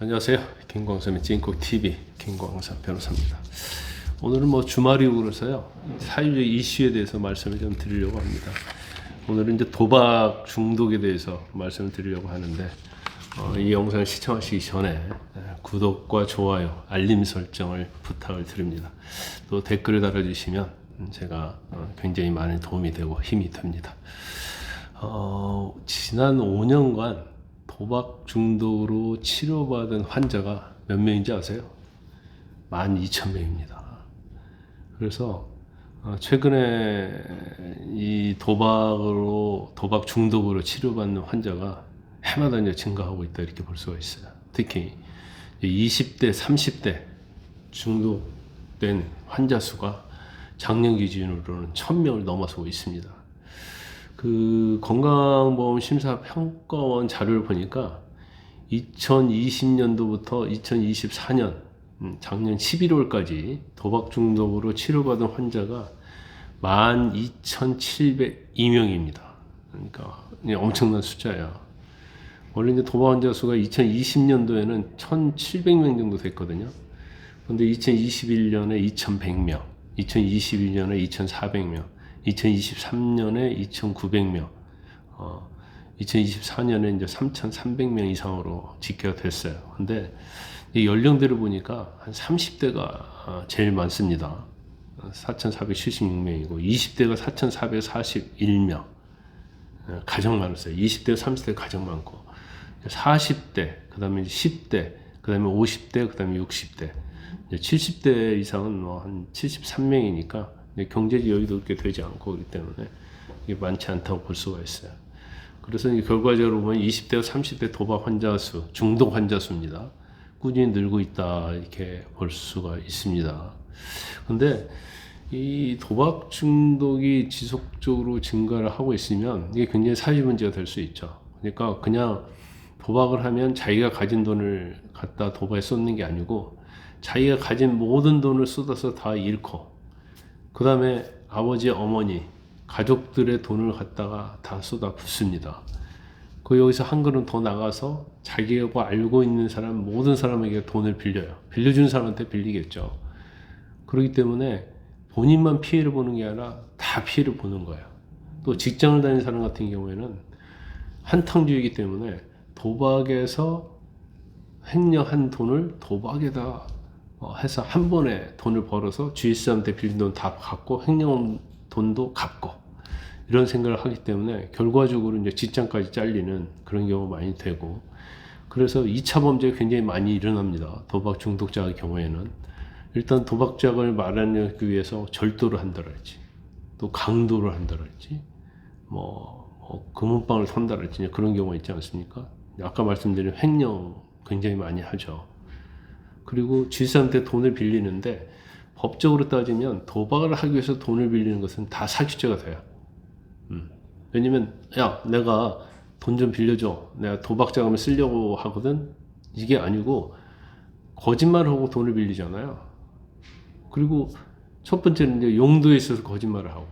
안녕하세요. 김광삼의 찐콕TV 김광삼 변호사입니다. 오늘은 주말이고 그래서요. 사회적 이슈에 대해서 말씀을 좀 드리려고 합니다. 오늘은 이제 도박 중독에 대해서 말씀을 드리려고 하는데 이 영상을 시청하시기 전에 구독과 좋아요, 알림 설정을 부탁을 드립니다. 또 댓글을 달아주시면 제가 굉장히 많은 도움이 되고 힘이 됩니다. 지난 5년간 도박 중독으로 치료받은 환자가 몇 명인지 아세요? 12,000명입니다. 그래서 최근에 이 도박 중독으로 치료받는 환자가 해마다 이제 증가하고 있다 이렇게 볼 수가 있어요. 특히 20대, 30대 중독된 환자 수가 작년 기준으로는 1,000명을 넘어서고 있습니다. 그 건강보험심사평가원 자료를 보니까 2020년도부터 2024년 작년 11월까지 도박 중독으로 치료받은 환자가 12,702명입니다. 그러니까 엄청난 숫자야. 원래 이제 도박 환자 수가 2020년도에는 1,700명 정도 됐거든요. 그런데 2021년에 2,100명, 2022년에 2,400명, 2023년에 2,900명, 2024년에 이제 3,300명 이상으로 집계가 됐어요. 근데 이 연령대를 보니까 한 30대가 제일 많습니다. 4,476명이고 20대가 4,441명 가장 많았어요. 20대, 30대 가장 많고 40대, 그 다음에 10대, 그 다음에 50대, 그 다음에 60대, 70대 이상은 한 73명이니까 경제적 여유도 그렇게 되지 않고 그렇기 때문에 이게 많지 않다고 볼 수가 있어요. 그래서 결과적으로 보면 20대, 30대 도박 환자 수, 중독 환자 수입니다. 꾸준히 늘고 있다 이렇게 볼 수가 있습니다. 근데 이 도박 중독이 지속적으로 증가를 하고 있으면 이게 굉장히 사회 문제가 될 수 있죠. 그러니까 그냥 도박을 하면 자기가 가진 돈을 갖다 도박에 쏟는 게 아니고 자기가 가진 모든 돈을 쏟아서 다 잃고 그 다음에 아버지, 어머니, 가족들의 돈을 갖다가 다 쏟아붓습니다. 여기서 한 걸음 더 나가서 자기가 알고 있는 사람, 모든 사람에게 돈을 빌려요. 빌려준 사람한테 빌리겠죠. 그렇기 때문에 본인만 피해를 보는 게 아니라 다 피해를 보는 거예요. 또 직장을 다니는 사람 같은 경우에는 한탕주의이기 때문에 도박에서 횡령한 돈을 도박에다 해서 한 번에 돈을 벌어서 주위 사람한테 빌린 돈 다 갚고 횡령 돈도 갚고 이런 생각을 하기 때문에 결과적으로 이제 직장까지 잘리는 그런 경우가 많이 되고 그래서 2차 범죄가 굉장히 많이 일어납니다. 도박 중독자의 경우에는 일단 도박장을 마련하기 위해서 절도를 한다랄지 또 강도를 한다랄지 금은방을 산다랄지 그런 경우가 있지 않습니까? 아까 말씀드린 횡령 굉장히 많이 하죠. 그리고 주사한테 돈을 빌리는데 법적으로 따지면 도박을 하기 위해서 돈을 빌리는 것은 다 사기죄가 돼요. 왜냐면 야 내가 돈 좀 빌려줘, 내가 도박 자금을 쓰려고 하거든, 이게 아니고 거짓말하고 돈을 빌리잖아요. 그리고 첫 번째는 이제 용도에 있어서 거짓말을 하고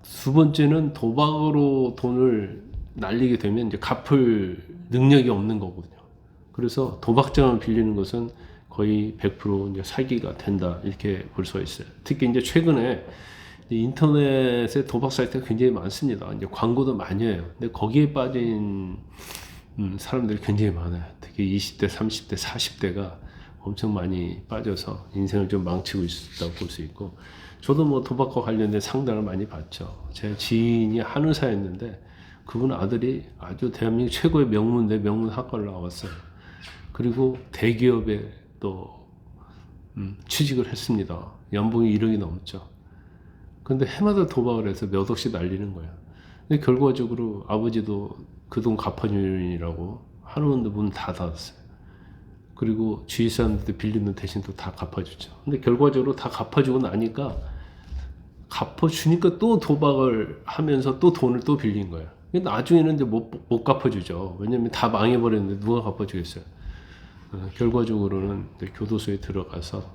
두 번째는 도박으로 돈을 날리게 되면 이제 갚을 능력이 없는 거거든요. 그래서 도박 자금을 빌리는 것은 거의 100% 이제 사기가 된다 이렇게 볼 수가 있어요. 특히 이제 최근에 인터넷에 도박 사이트가 굉장히 많습니다. 이제 광고도 많이 해요. 근데 거기에 빠진 사람들이 굉장히 많아요. 특히 20대, 30대, 40대가 엄청 많이 빠져서 인생을 좀 망치고 있다고 볼 수 있고, 저도 도박과 관련된 상담을 많이 받죠. 제 지인이 한의사였는데 그분 아들이 아주 대한민국 최고의 명문 학과를 나왔어요. 그리고 대기업에 또 취직을 했습니다. 연봉이 1억이 넘죠. 근데 해마다 도박을 해서 몇 억씩 날리는 거예요. 근데 결과적으로 아버지도 그 돈 갚아주느라고 한의원도 문 다 닫았어요. 그리고 주위 사람들도 빌린 돈 대신 또 다 갚아주죠. 근데 결과적으로 다 갚아주고 나니까 갚아주니까 또 도박을 하면서 또 돈을 또 빌린 거예요. 나중에는 이제 못 갚아주죠. 왜냐면 다 망해버렸는데 누가 갚아주겠어요. 결과적으로는 교도소에 들어가서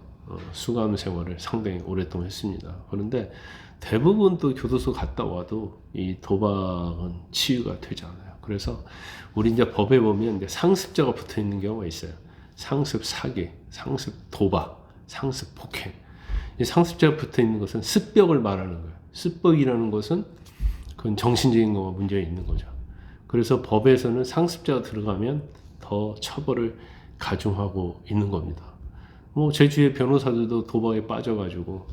수감 생활을 상당히 오랫동안 했습니다. 그런데 대부분 또 교도소 갔다 와도 이 도박은 치유가 되지 않아요. 그래서 우리 이제 법에 보면 이제 상습자가 붙어 있는 경우가 있어요. 상습 사기, 상습 도박, 상습 폭행. 이 상습자가 붙어 있는 것은 습벽을 말하는 거예요. 습벽이라는 것은 그건 정신적인 거가 문제가 있는 거죠. 그래서 법에서는 상습자가 들어가면 더 처벌을 가중하고 있는 겁니다. 뭐 제 주위에 변호사들도 도박에 빠져가지고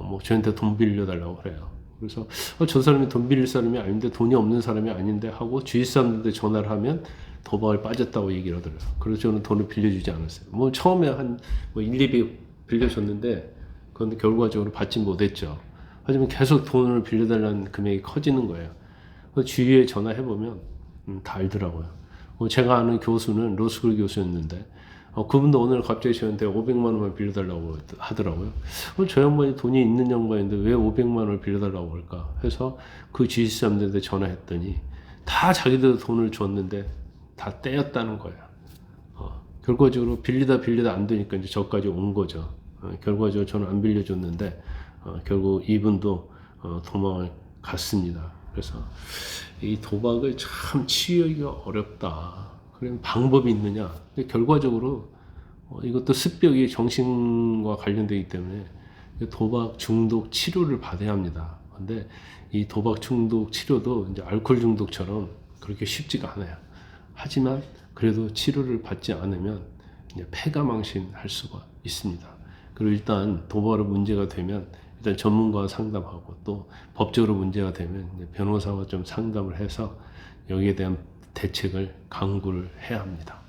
뭐 저한테 돈 빌려달라고 그래요. 그래서 저 사람이 돈 빌릴 사람이 아닌데, 돈이 없는 사람이 아닌데 하고 주위 사람들한테 전화를 하면 도박을 빠졌다고 얘기를 하더라고요. 그래서 저는 돈을 빌려주지 않았어요. 뭐 처음에 한 뭐 1, 200 빌려줬는데 그건 결과적으로 받지 못했죠. 하지만 계속 돈을 빌려달라는 금액이 커지는 거예요. 주위에 전화해보면 다 알더라고요. 제가 아는 교수는 로스쿨 교수였는데 그분도 오늘 갑자기 저한테 500만 원만 빌려달라고 하더라고요. 저 양반이 돈이 있는 양반인데 왜 500만 원을 빌려달라고 할까 해서 그 주위 사람들한테 전화했더니 다 자기들 돈을 줬는데 다 떼였다는 거예요. 결과적으로 빌리다 안 되니까 이제 저까지 온 거죠. 결과적으로 저는 안 빌려줬는데 결국 이분도 도망을 갔습니다. 그래서 이 도박을 참 치유하기가 어렵다. 그럼 방법이 있느냐? 결과적으로 이것도 습벽이 정신과 관련되기 때문에 도박 중독 치료를 받아야 합니다. 근데 이 도박 중독 치료도 이제 알코올 중독처럼 그렇게 쉽지가 않아요. 하지만 그래도 치료를 받지 않으면 이제 폐가망신할 수가 있습니다. 그리고 일단 도박으로 문제가 되면 일단 전문가와 상담하고, 또 법적으로 문제가 되면 이제 변호사와 좀 상담을 해서 여기에 대한 대책을 강구를 해야 합니다.